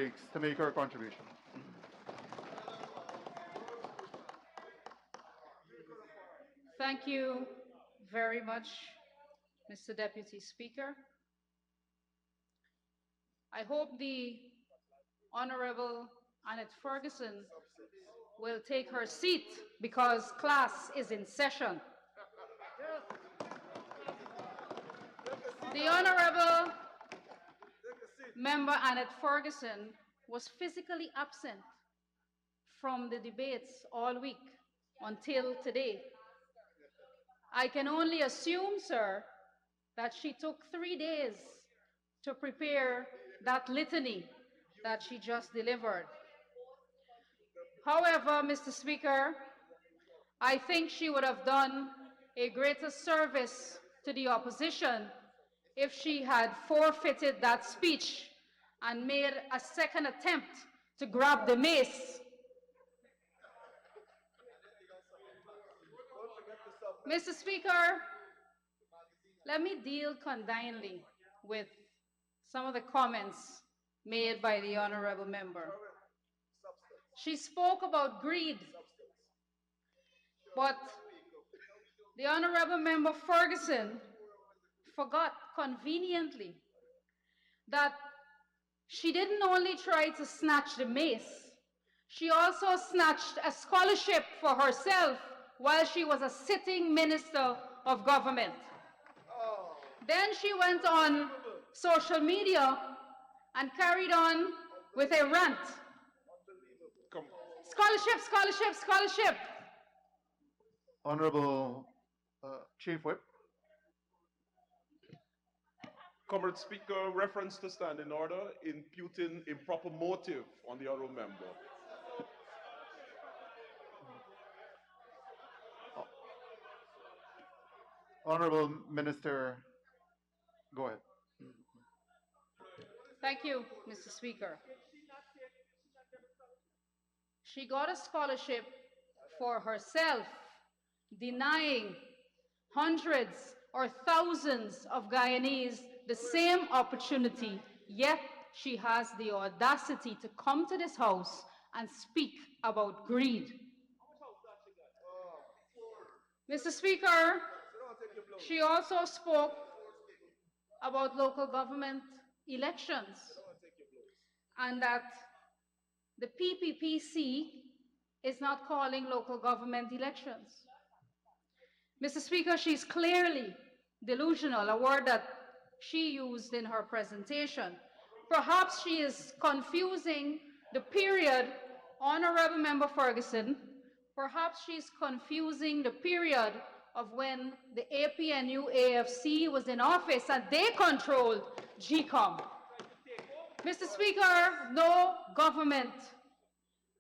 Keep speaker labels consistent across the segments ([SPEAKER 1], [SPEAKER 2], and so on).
[SPEAKER 1] Rodrigues to make her contribution.
[SPEAKER 2] Thank you very much, Mr. Deputy Speaker. I hope the Honorable Annette Ferguson will take her seat because class is in session. The Honorable Member Annette Ferguson was physically absent from the debates all week until today. I can only assume, sir, that she took 3 days to prepare that litany that she just delivered. However, Mr. Speaker, I think she would have done a greater service to the opposition if she had forfeited that speech and made a second attempt to grab the mace. Mr. Speaker, let me deal condignly with some of the comments made by the honorable member. She spoke about greed, but the honorable member Ferguson forgot conveniently that she didn't only try to snatch the mace, she also snatched a scholarship for herself while she was a sitting minister of government. Then she went on social media and carried on with a rant. Scholarship, scholarship, scholarship.
[SPEAKER 1] Honorable Chief Whip.
[SPEAKER 3] Comrade Speaker, reference to standing order, imputing improper motive on the honourable member.
[SPEAKER 1] Honorable Minister, go ahead.
[SPEAKER 2] Thank you, Mr. Speaker. She got a scholarship for herself, denying hundreds or thousands of Guyanese the same opportunity, yet she has the audacity to come to this house and speak about greed. Mr. Speaker, she also spoke about local government elections and that the PPPC is not calling local government elections. Mr. Speaker, she's clearly delusional, a word that she used in her presentation. Perhaps she is confusing the period, Honorable Member Ferguson, perhaps she's confusing the period of when the APNU-AFC was in office and they controlled GCOM. Mr. Speaker, no government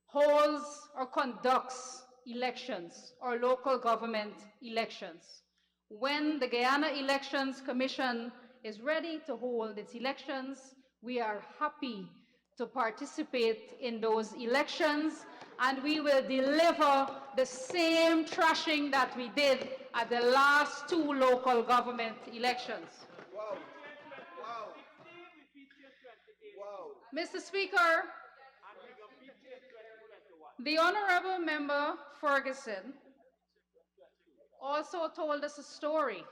[SPEAKER 2] holds or conducts elections or local government elections. When the Guyana Elections Commission is ready to hold its elections, we are happy to participate in those elections, and we will deliver the same trashing that we did at the last 2 local government elections.
[SPEAKER 4] Wow. Wow. Wow.
[SPEAKER 2] Mr. Speaker, the Honorable Member Ferguson also told us a story,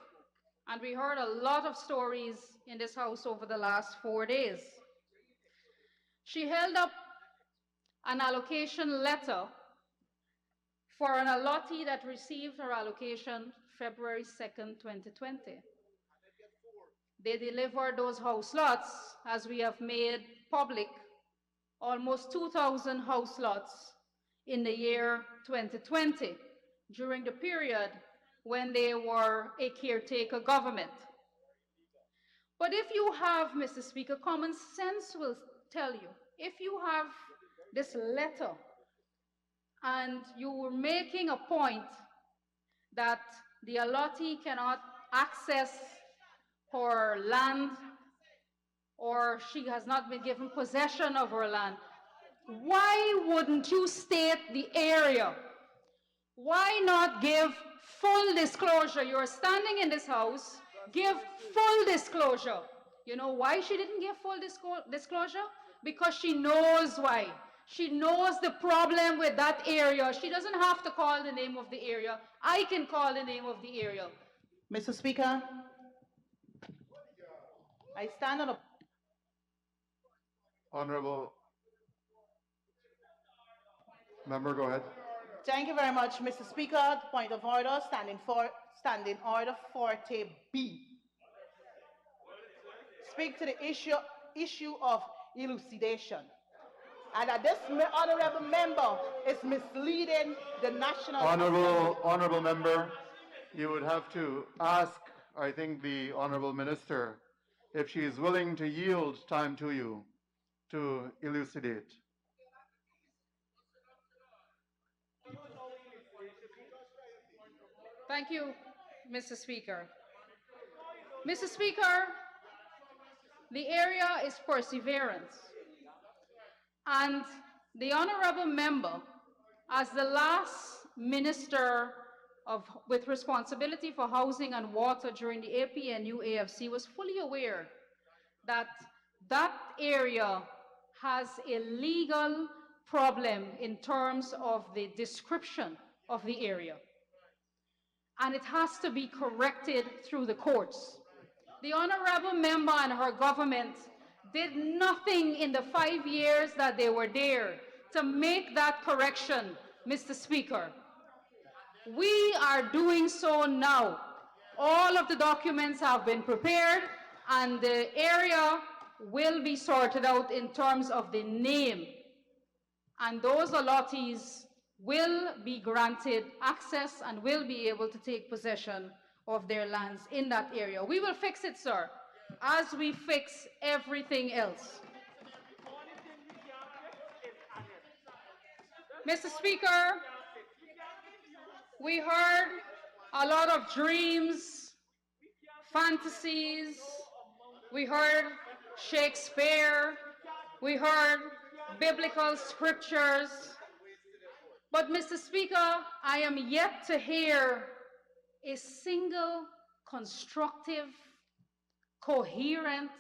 [SPEAKER 2] and we heard a lot of stories in this house over the last 4 days. She held up an allocation letter for an allottee that received her allocation February 2nd, 2020. They delivered those house lots, as we have made public, almost 2,000 house lots in the year 2020, during the period when they were a caretaker government. But if you have, Mr. Speaker, common sense will tell you, if you have this letter and you were making a point that the allottee cannot access her land or she has not been given possession of her land, why wouldn't you state the area? Why not give full disclosure? You're standing in this house, give full disclosure. You know why she didn't give full disclosure? because she knows why. She knows the problem with that area. She doesn't have to call the name of the area. I can call the name of the area.
[SPEAKER 5] Mr. Speaker, I stand on a
[SPEAKER 1] Honorable member, go ahead.
[SPEAKER 5] Thank you very much, Mr. Speaker. Point of order, standing order 40B. Speak to the issue of elucidation. And that this honorable member is misleading the national
[SPEAKER 1] Honorable member, you would have to ask, I think, the honorable minister if she is willing to yield time to you to elucidate.
[SPEAKER 2] Thank you, Mr. Speaker. Mr. Speaker, the area is perseverance. And the honorable member, as the last minister with responsibility for housing and water during the APNU AFC, was fully aware that that area has a legal problem in terms of the description of the area. And it has to be corrected through the courts. The honorable member and her government did nothing in the 5 years that they were there to make that correction, Mr. Speaker. We are doing so now. All of the documents have been prepared and the area will be sorted out in terms of the name. And those allottees will be granted access and will be able to take possession of their lands in that area. We will fix it, sir, as we fix everything else. Mr. Speaker, we heard a lot of dreams, fantasies, we heard Shakespeare, we heard biblical scriptures. But, Mr. Speaker, I am yet to hear a single constructive, coherent,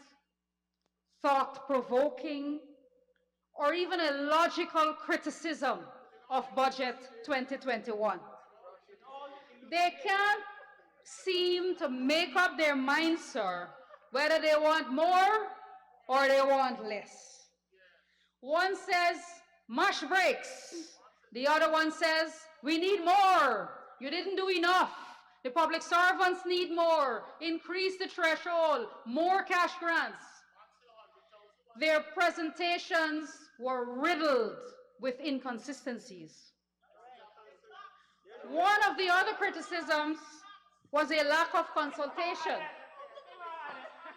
[SPEAKER 2] thought-provoking, or even a logical criticism of Budget 2021. They can't seem to make up their minds, sir, whether they want more or they want less. One says, mash brakes. The other one says, we need more. You didn't do enough. The public servants need more. Increase the threshold. More cash grants. Their presentations were riddled with inconsistencies. One of the other criticisms was a lack of consultation.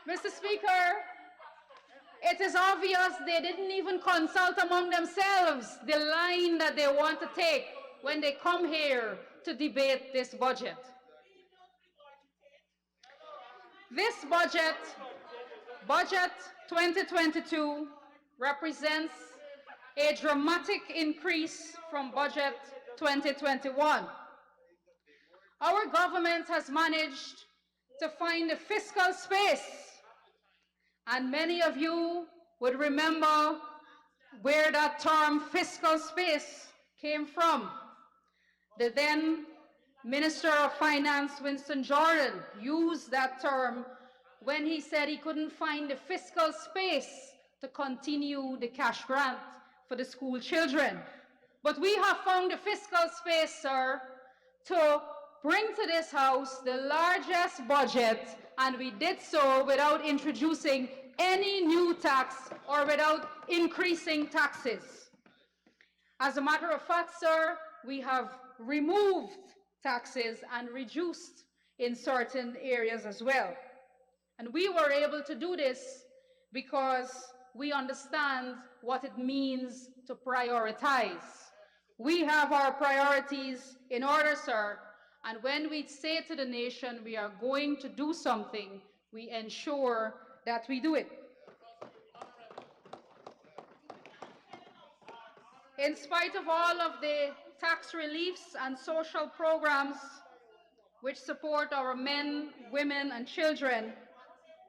[SPEAKER 2] Mr. Speaker, it is obvious they didn't even consult among themselves the line that they want to take when they come here to debate this budget. This budget 2022, represents a dramatic increase from budget 2021. Our government has managed to find a fiscal space, and many of you would remember where that term fiscal space came from. The then Minister of Finance, Winston Jordan, used that term when he said he couldn't find the fiscal space to continue the cash grant for the school children. But we have found the fiscal space, sir, to bring to this House the largest budget, and we did so without introducing any new tax or without increasing taxes. As a matter of fact, sir, we have removed taxes and reduced in certain areas as well. And we were able to do this because we understand what it means to prioritize. We have our priorities in order, sir, and when we say to the nation we are going to do something, we ensure that we do it. In spite of all of the tax reliefs and social programs which support our men, women, and children,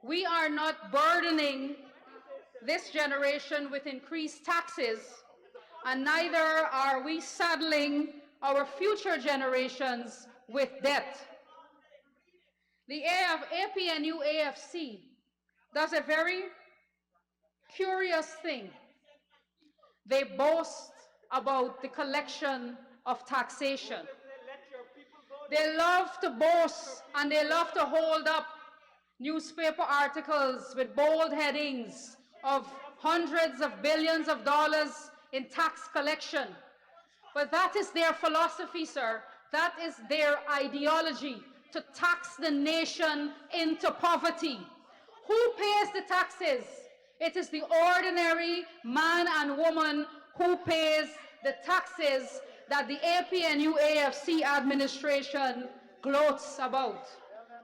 [SPEAKER 2] we are not burdening this generation with increased taxes, and neither are we saddling our future generations with debt. The APNU AFC does a very curious thing. They boast about the collection of taxation. They love to boast and they love to hold up newspaper articles with bold headings of hundreds of billions of dollars in tax collection. But that is their philosophy, sir. That is their ideology, to tax the nation into poverty. Who pays the taxes? It is the ordinary man and woman who pays the taxes that the APNU AFC administration gloats about.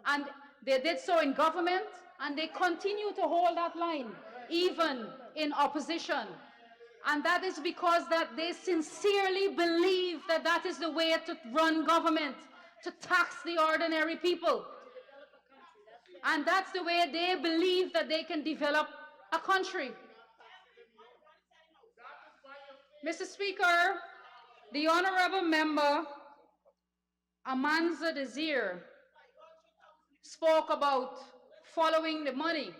[SPEAKER 2] And they did so in government, and they continue to hold that line, even in opposition. And that is because that they sincerely believe that that is the way to run government, to tax the ordinary people. And that's the way they believe that they can develop a country. Mr. Speaker, the honorable member, Amanza Desir, spoke about following the money.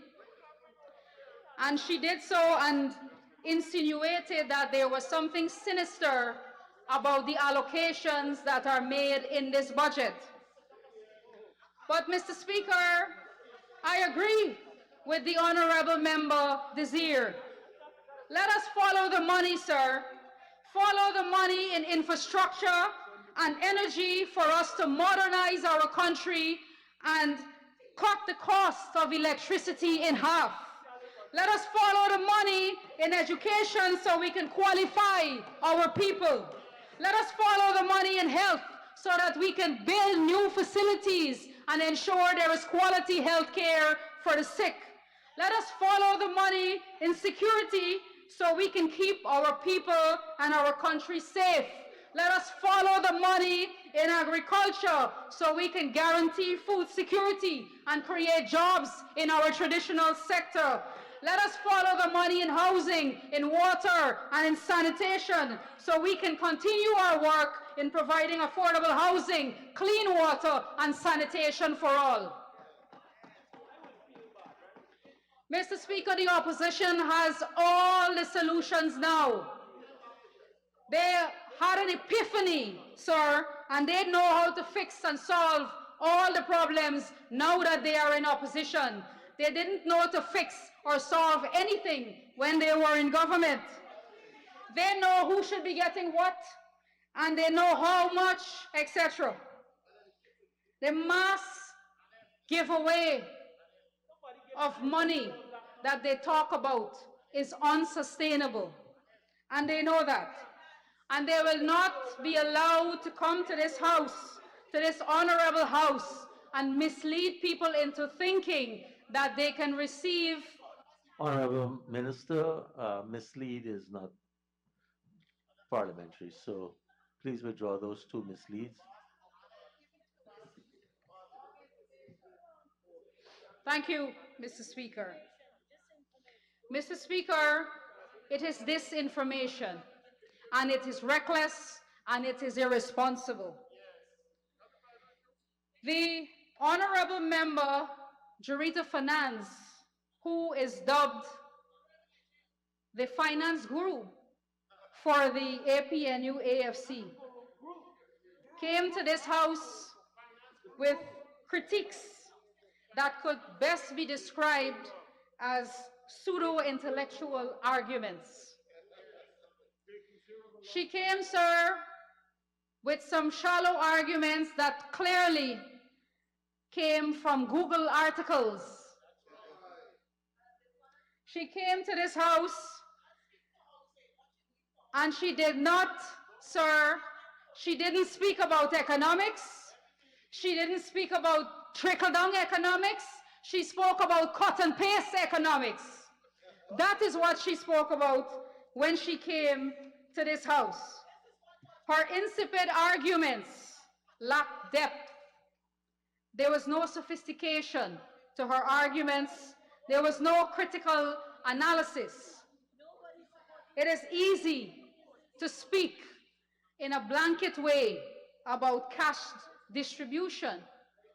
[SPEAKER 2] And she did so and insinuated that there was something sinister about the allocations that are made in this budget. But, Mr. Speaker, I agree with the honorable member Desir. Let us follow the money, sir. Follow the money in infrastructure and energy for us to modernize our country and cut the cost of electricity in half. Let us follow the money in education so we can qualify our people. Let us follow the money in health so that we can build new facilities and ensure there is quality health care for the sick. Let us follow the money in security so we can keep our people and our country safe. Let us follow the money in agriculture so we can guarantee food security and create jobs in our traditional sector. Let us follow the money in housing, in water, and in sanitation so we can continue our work in providing affordable housing, clean water, and sanitation for all. Mr. Speaker, the opposition has all the solutions now. They had an epiphany, sir, and they know how to fix and solve all the problems now that they are in opposition. They didn't know to fix or solve anything when they were in government. They know who should be getting what, and they know how much, etc. The mass giveaway of money that they talk about is unsustainable, and they know that. And they will not be allowed to come to this house, to this honorable house, and mislead people into thinking that they can receive.
[SPEAKER 6] Honorable Minister, mislead is not parliamentary, so please withdraw those two misleads.
[SPEAKER 2] Thank you, Mr. Speaker. Mr. Speaker, it is disinformation, and it is reckless, and it is irresponsible. The honorable member, Jarita Finance, who is dubbed the finance guru for the APNU AFC, came to this house with critiques that could best be described as pseudo-intellectual arguments. She came, sir, with some shallow arguments that clearly came from Google articles. She came to this house and she did not, sir, she didn't speak about economics. She didn't speak about trickle-down economics. She spoke about cut and paste economics. That is what she spoke about when she came to this house. Her insipid arguments lacked depth. There was no sophistication to her arguments. There was no critical analysis. It is easy to speak in a blanket way about cash distribution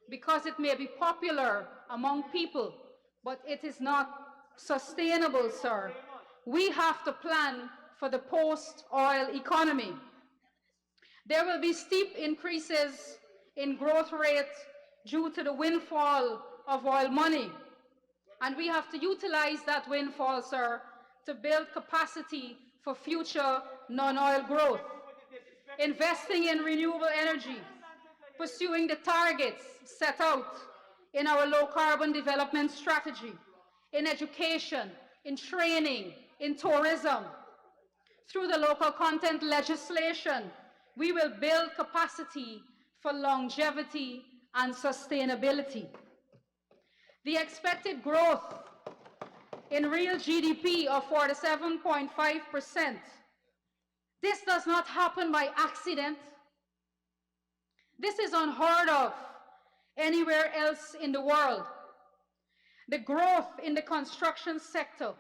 [SPEAKER 2] because it may be popular among people, but it is not sustainable, sir. We have to plan for the post-oil economy. There will be steep increases in growth rate due to the windfall of oil money. And we have to utilize that windfall, sir, to build capacity for future non-oil growth. Investing in renewable energy, pursuing the targets set out in our low-carbon development strategy, in education, in training, in tourism. Through the local content legislation, we will build capacity for longevity and sustainability. The expected growth in real GDP of 47.5%. This does not happen by accident. This is unheard of anywhere else in the world. The growth in the construction sector,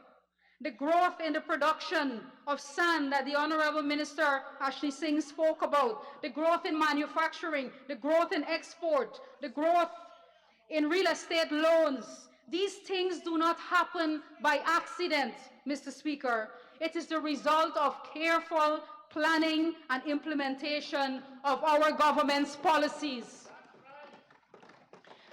[SPEAKER 2] the growth in the production of sand that the Honorable Minister Ashley Singh spoke about, the growth in manufacturing, the growth in export, the growth in real estate loans. These things do not happen by accident, Mr. Speaker. It is the result of careful planning and implementation of our government's policies.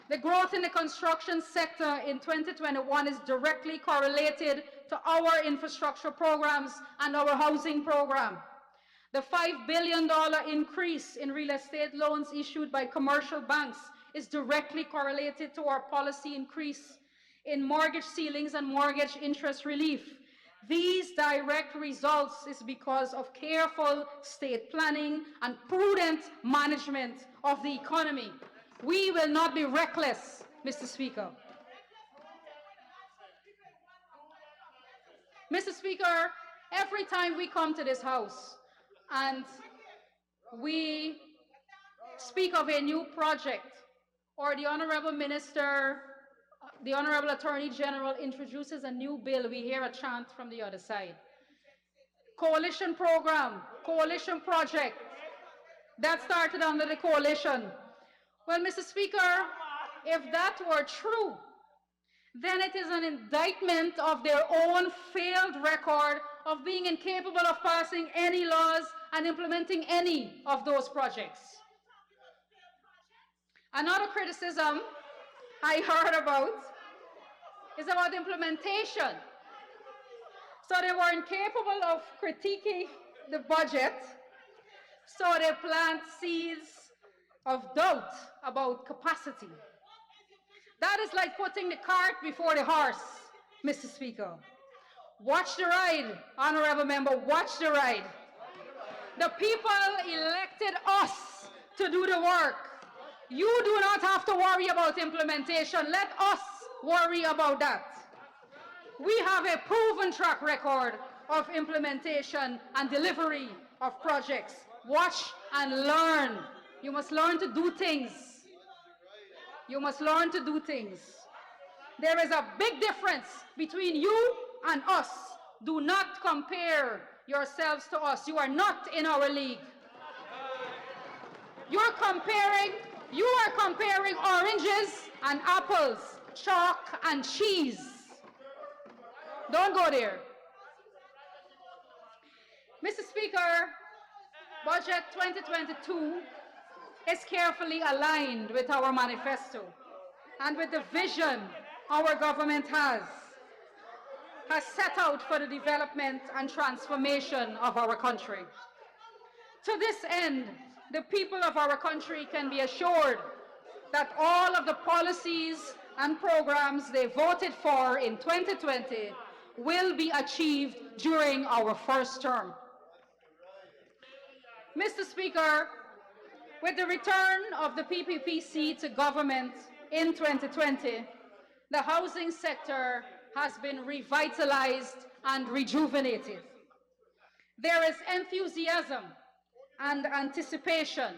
[SPEAKER 2] The growth in the construction sector in 2021 is directly correlated to our infrastructure programs and our housing program. The $5 billion increase in real estate loans issued by commercial banks is directly correlated to our policy increase in mortgage ceilings and mortgage interest relief. These direct results is because of careful state planning and prudent management of the economy. We will not be reckless, Mr. Speaker. Mr. Speaker, every time we come to this House and we speak of a new project, or the Honorable Minister, the Honorable Attorney General introduces a new bill, we hear a chant from the other side. Coalition program, coalition project, that started under the coalition. Well, Mr. Speaker, if that were true, then it is an indictment of their own failed record of being incapable of passing any laws and implementing any of those projects. Another criticism I heard about is about implementation. So they were incapable of critiquing the budget, so they plant seeds of doubt about capacity. That is like putting the cart before the horse, Mr. Speaker. Watch the ride, Honorable Member, watch the ride. The people elected us to do the work. You do not have to worry about implementation. Let us worry about that. We have a proven track record of implementation and delivery of projects. Watch and learn. You must learn to do things. You must learn to do things. There is a big difference between you and us. Do not compare yourselves to us. You are not in our league. You are comparing oranges and apples, chalk and cheese. Don't go there. Mr. Speaker, Budget 2022 is carefully aligned with our manifesto and with the vision our government has set out for the development and transformation of our country. To this end, the people of our country can be assured that all of the policies and programs they voted for in 2020 will be achieved during our first term. Mr. Speaker, with the return of the PPPC to government in 2020, the housing sector has been revitalized and rejuvenated. There is enthusiasm and anticipation,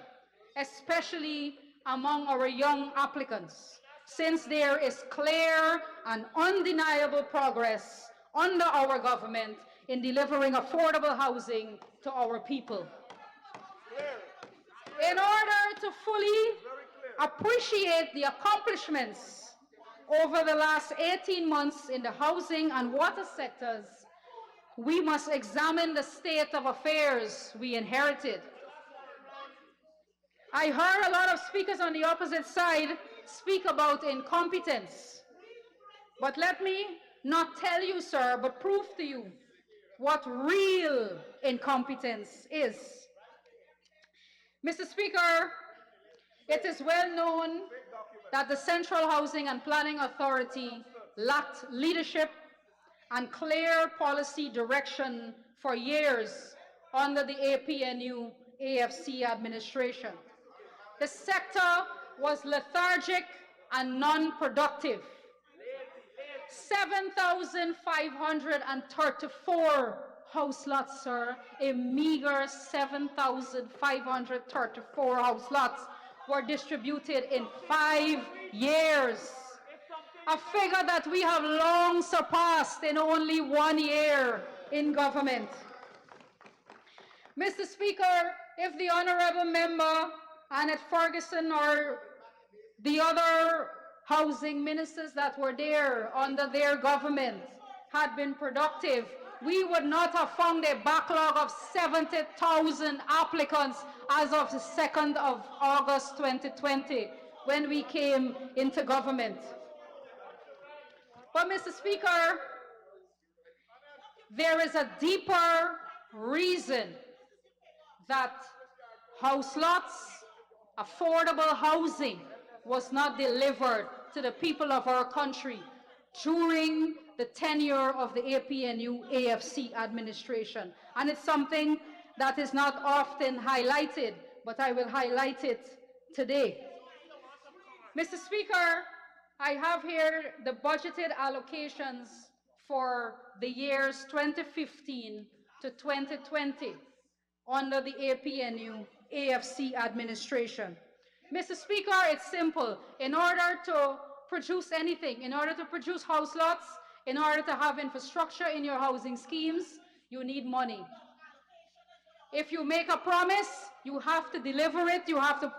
[SPEAKER 2] especially among our young applicants, since there is clear and undeniable progress under our government in delivering affordable housing to our people. In order to fully appreciate the accomplishments over the last 18 months in the housing and water sectors, we must examine the state of affairs we inherited. I heard a lot of speakers on the opposite side speak about incompetence. But let me not tell you, sir, but prove to you what real incompetence is. Mr. Speaker, it is well known that the Central Housing and Planning Authority lacked leadership and clear policy direction for years under the APNU AFC administration. The sector was lethargic and non-productive. 7,534 house lots, sir, a meager 7,534 house lots were distributed in 5 years. A figure that we have long surpassed in only 1 year in government. Mr. Speaker, if the honorable member Annette Ferguson or the other housing ministers that were there under their government had been productive, we would not have found a backlog of 70,000 applicants as of the 2nd of August 2020 when we came into government. But Mr. Speaker, there is a deeper reason that house lots, affordable housing was not delivered to the people of our country during the tenure of the APNU AFC administration. And it's something that is not often highlighted, but I will highlight it today. Mr. Speaker, I have here the budgeted allocations for the years 2015 to 2020 under the APNU AFC administration. Mr. Speaker, it's simple. In order to produce anything, in order to produce house lots, in order to have infrastructure in your housing schemes, you need money. If you make a promise, you have to deliver it, you have to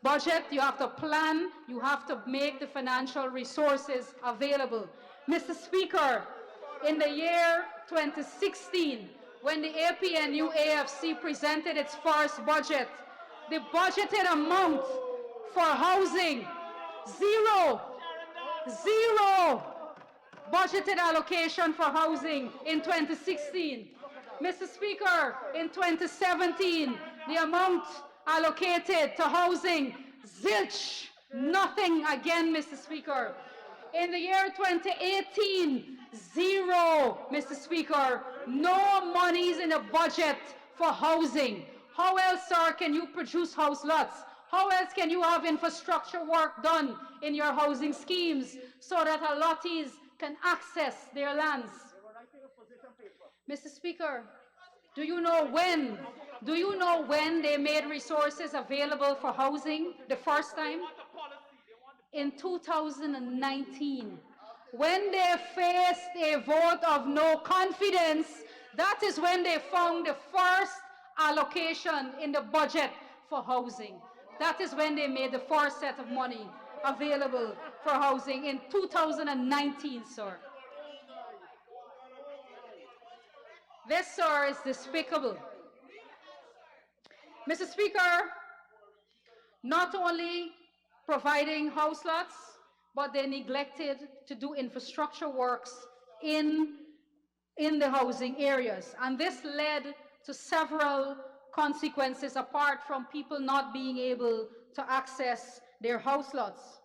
[SPEAKER 2] budget, you have to plan, you have to make the financial resources available. Mr. Speaker, in the year 2016, when the APNU AFC presented its first budget, the budgeted amount for housing, zero budgeted allocation for housing in 2016. Mr. Speaker, in 2017, the amount allocated to housing, zilch, nothing again, Mr. Speaker. In the year 2018, zero, Mr. Speaker, no monies in the budget for housing. How else, sir, can you produce house lots? How else can you have infrastructure work done in your housing schemes so that our lotties can access their lands? Mr. Speaker, do you know when they made resources available for housing the first time? In 2019. When they faced a vote of no confidence, that is when they found the first allocation in the budget for housing. That is when they made the first set of money available for housing in 2019, sir. This, sir, is despicable. Mr. Speaker, not only providing house lots, but they neglected to do infrastructure works in the housing areas. And this led to several consequences apart from people not being able to access their house lots.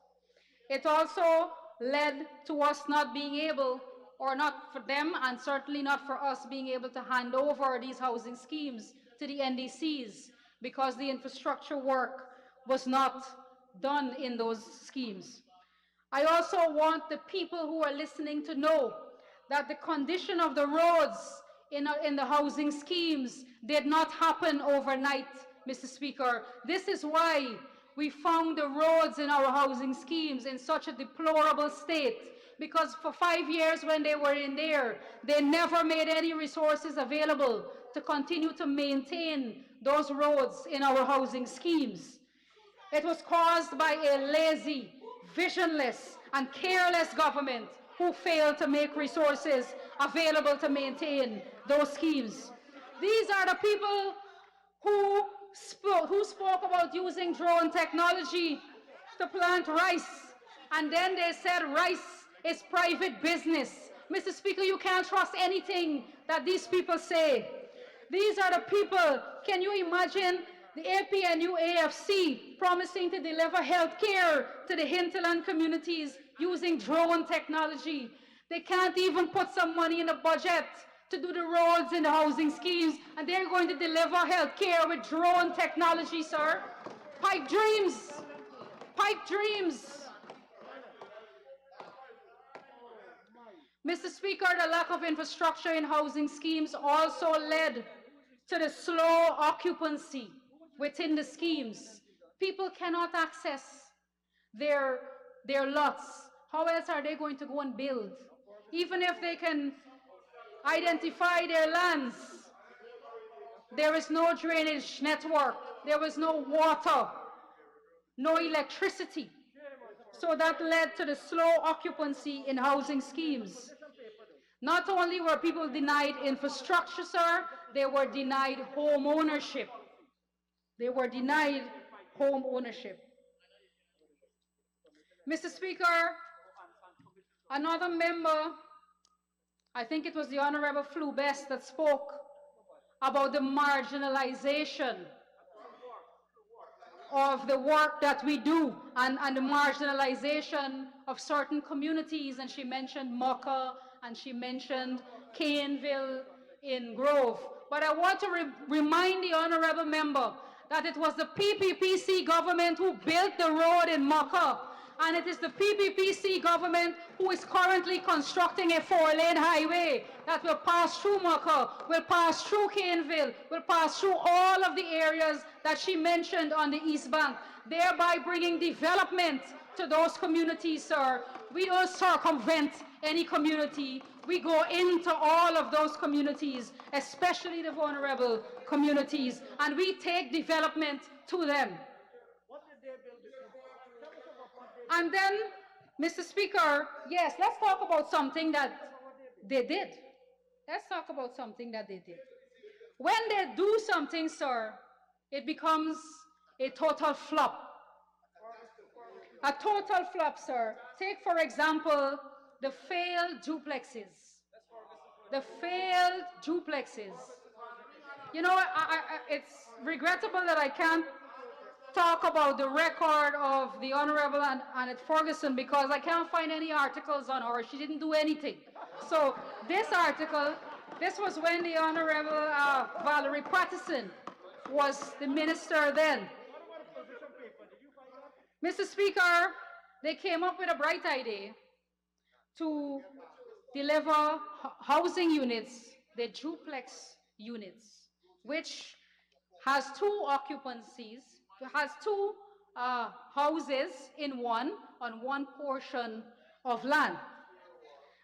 [SPEAKER 2] It also led to us not being able, or not for them, and certainly not for us being able to hand over these housing schemes to the NDCs because the infrastructure work was not done in those schemes. I also want the people who are listening to know that the condition of the roads in the housing schemes did not happen overnight, Mr. Speaker. This is why we found the roads in our housing schemes in such a deplorable state, because for 5 years when they were in there, they never made any resources available to continue to maintain those roads in our housing schemes. It was caused by a lazy, visionless, and careless government who failed to make resources available to maintain those schemes. These are the people who spoke about using drone technology to plant rice, and then they said rice is private business. Mr. Speaker, you can't trust anything that these people say. These are the people, can you imagine the APNU AFC promising to deliver health care to the hinterland communities using drone technology? They can't even put some money in the budget to do the roads and the housing schemes, and they're going to deliver health care with drone technology, sir. Pipe dreams. Pipe dreams. Mr. Speaker, the lack of infrastructure in housing schemes also led to the slow occupancy within the schemes. People cannot access their lots. How else are they going to go and build? Even if they can identify their lands, there is no drainage network, there is no water, no electricity. So that led to the slow occupancy in housing schemes. Not only were people denied infrastructure, sir, they were denied home ownership. They were denied home ownership. Mr. Speaker, another member, I think it was the Honorable Flew Best, that spoke about the marginalization of the work that we do and the marginalization of certain communities, and she mentioned Mocha and she mentioned Caneville in Grove. But I want to remind the honorable member that it was the PPPC government who built the road in Mocha, and it is the PPPC government who is currently constructing a 4-lane highway that will pass through Mocha, will pass through Caneville, will pass through all of the areas that she mentioned on the East Bank, thereby bringing development to those communities, sir. We don't circumvent any community. We go into all of those communities, especially the vulnerable communities, and we take development to them. And then, Mr. Speaker, yes, let's talk about something that they did. Let's talk about something that they did. When they do something, sir, it becomes a total flop. A total flop, sir. Take, for example, the failed duplexes. The failed duplexes. You know, it's regrettable that I can't talk about the record of the Honorable Annette Ferguson because I can't find any articles on her. She didn't do anything. So this article, this was when the Honorable Valerie Patterson was the minister then. Mr. Speaker, they came up with a bright idea to deliver housing units, the duplex units, which has 2 occupancies, has 2 houses in one on one portion of land.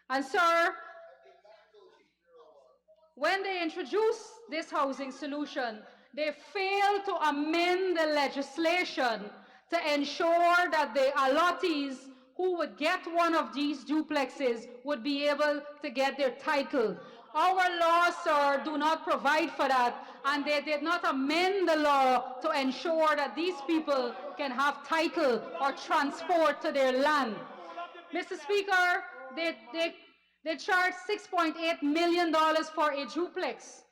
[SPEAKER 2] And sir, when they introduced this housing solution, they failed to amend the legislation to ensure that the allottees who would get one of these duplexes would be able to get their title. Our laws, sir, do not provide for that, and they did not amend the law to ensure that these people can have title or transport to their land. Mr. Speaker, they charge $6.8 million for a duplex.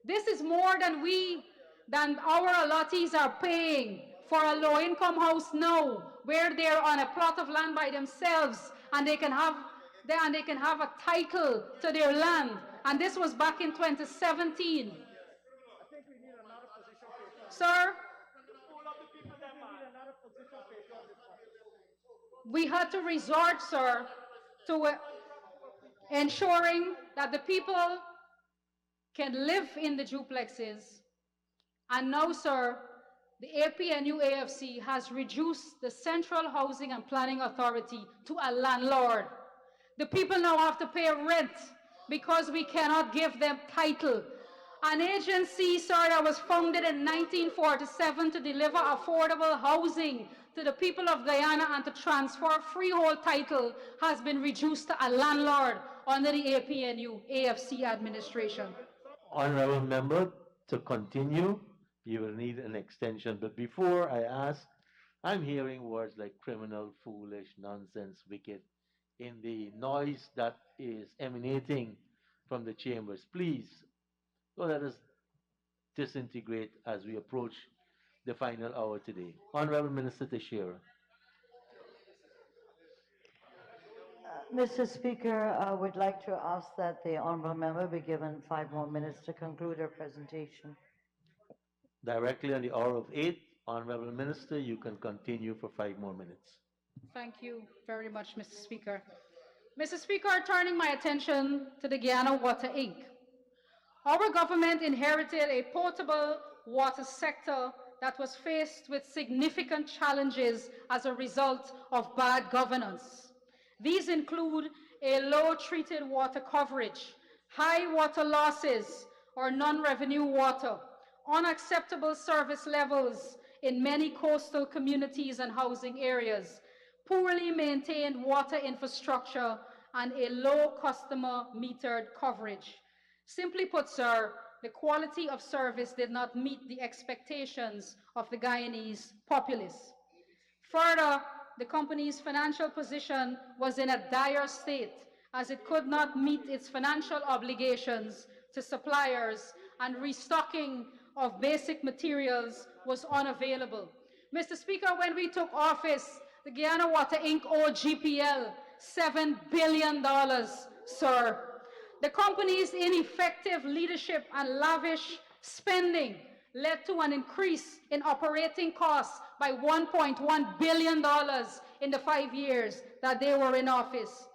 [SPEAKER 2] This is more than our allottees are paying for a low-income house now, where they're on a plot of land by themselves and they can have a title to their land. And this was back in 2017. Sir, we had to resort, sir, to ensuring that the people can live in the duplexes. And now, sir, the APNU AFC has reduced the Central Housing and Planning Authority to a landlord. The people now have to pay rent because we cannot give them title. An agency, sir, that was founded in 1947 to deliver affordable housing to the people of Guyana and to transfer freehold title has been reduced to a landlord under the APNU, AFC administration.
[SPEAKER 6] Honorable member, to continue, you will need an extension. But before I ask, I'm hearing words like criminal, foolish, nonsense, wicked in the noise that is emanating from the chambers. Please, don't let us disintegrate as we approach the final hour today. Honorable Minister Teixeira.
[SPEAKER 7] Mr. Speaker, I would like to ask that the honorable member be given 5 more minutes to conclude her presentation.
[SPEAKER 6] Directly on the hour of 8, Honorable Minister, you can continue for 5 more minutes.
[SPEAKER 2] Thank you very much, Mr. Speaker. Mr. Speaker, turning my attention to the Guyana Water Inc. Our government inherited a potable water sector that was faced with significant challenges as a result of bad governance. These include a low treated water coverage, high water losses or non-revenue water, unacceptable service levels in many coastal communities and housing areas, poorly maintained water infrastructure, and a low customer metered coverage. Simply put, sir, the quality of service did not meet the expectations of the Guyanese populace. Further, the company's financial position was in a dire state as it could not meet its financial obligations to suppliers and restocking of basic materials was unavailable. Mr. Speaker, when we took office, the Guyana Water Inc. owed GPL $7 billion, sir. The company's ineffective leadership and lavish spending led to an increase in operating costs by $1.1 billion in the 5 years that they were in office.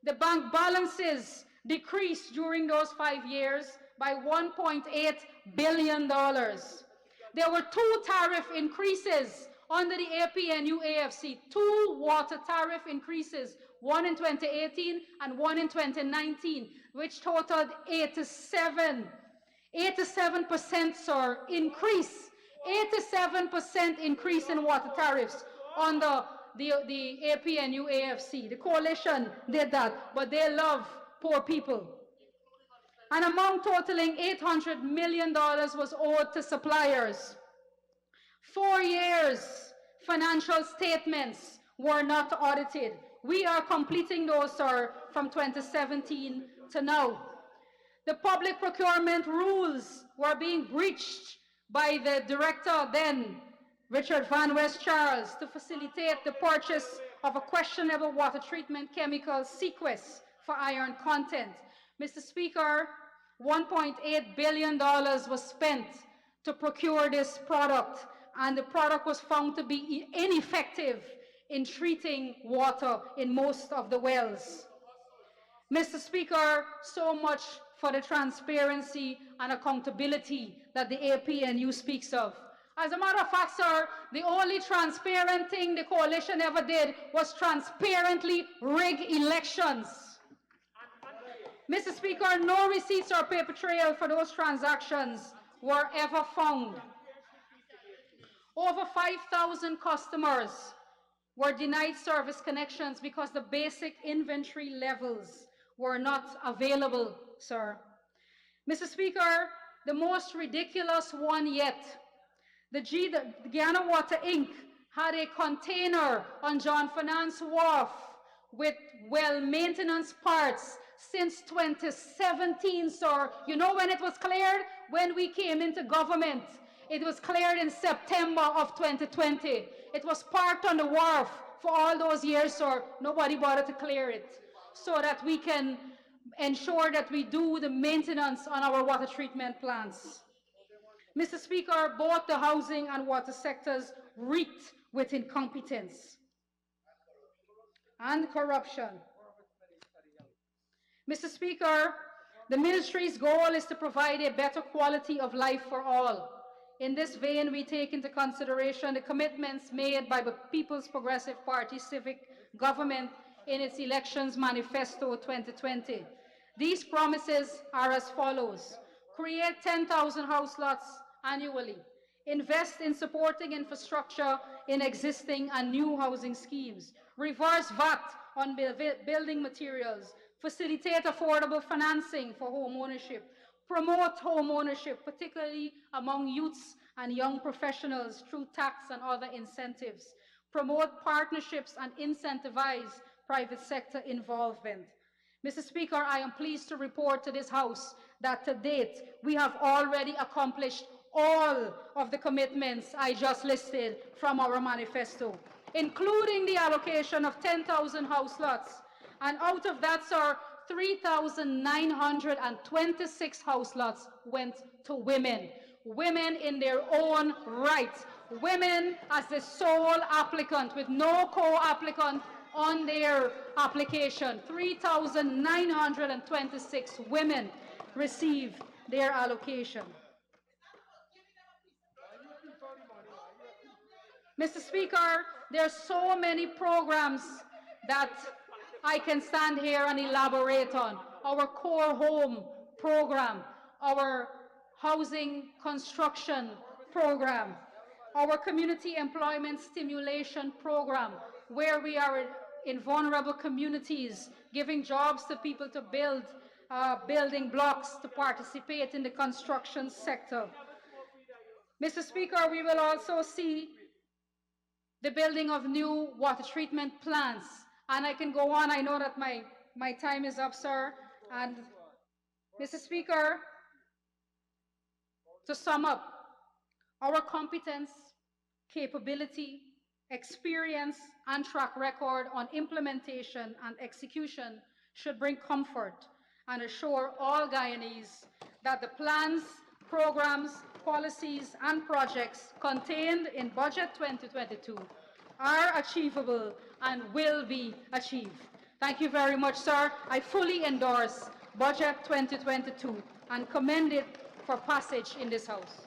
[SPEAKER 2] The bank balances decreased during those 5 years by $1.8 billion. There were 2 tariff increases under the APNU AFC, 2 water tariff increases, one in 2018 and one in 2019, which totaled 87%, sir, increase, 87% increase in water tariffs under the APNU AFC. The coalition did that, but they love poor people. An amount totaling $800 million was owed to suppliers. 4 years, financial statements were not audited. We are completing those, sir, from 2017 to now. The public procurement rules were being breached by the director then, Richard Van West Charles, to facilitate the purchase of a questionable water treatment chemical, Sequest, for iron content. Mr. Speaker, $1.8 billion was spent to procure this product, and the product was found to be ineffective in treating water in most of the wells. Mr. Speaker, so much for the transparency and accountability that the APNU speaks of. As a matter of fact, sir, the only transparent thing the coalition ever did was transparently rig elections. Mr. Speaker, no receipts or paper trail for those transactions were ever found. Over 5,000 customers were denied service connections because the basic inventory levels were not available, sir. Mr. Speaker, the most ridiculous one yet, the Guyana Water Inc. had a container on John Finance Wharf with well maintenance parts since 2017, sir. You know when it was cleared? When we came into government. It was cleared in September of 2020. It was parked on the wharf for all those years, sir. Nobody bothered to clear it so that we can ensure that we do the maintenance on our water treatment plants. Mr. Speaker, both the housing and water sectors reeked with incompetence and corruption. Mr. Speaker, the ministry's goal is to provide a better quality of life for all. In this vein, we take into consideration the commitments made by the People's Progressive Party civic government in its Elections Manifesto 2020. These promises are as follows: create 10,000 house lots annually, invest in supporting infrastructure in existing and new housing schemes, reverse VAT on building materials, facilitate affordable financing for home ownership, promote home ownership, particularly among youths and young professionals through tax and other incentives, promote partnerships and incentivize private sector involvement. Mr. Speaker, I am pleased to report to this House that to date, we have already accomplished all of the commitments I just listed from our manifesto, including the allocation of 10,000 house lots. And out of that, sir, 3,926 house lots went to women. Women in their own right. Women as the sole applicant with no co-applicant on their application. 3,926 women received their allocation. Mr. Speaker, there are so many programs that I can stand here and elaborate on. Our core home program, our housing construction program, our community employment stimulation program, where we are in vulnerable communities, giving jobs to people to build building blocks to participate in the construction sector. Mr. Speaker, we will also see the building of new water treatment plants. And I can go on. I know that my time is up, sir. And Mr. Speaker, to sum up, our competence, capability, experience, and track record on implementation and execution should bring comfort and assure all Guyanese that the plans, programs, policies, and projects contained in Budget 2022 are achievable and will be achieved. Thank you very much, sir. I fully endorse Budget 2022 and commend it for passage in this House.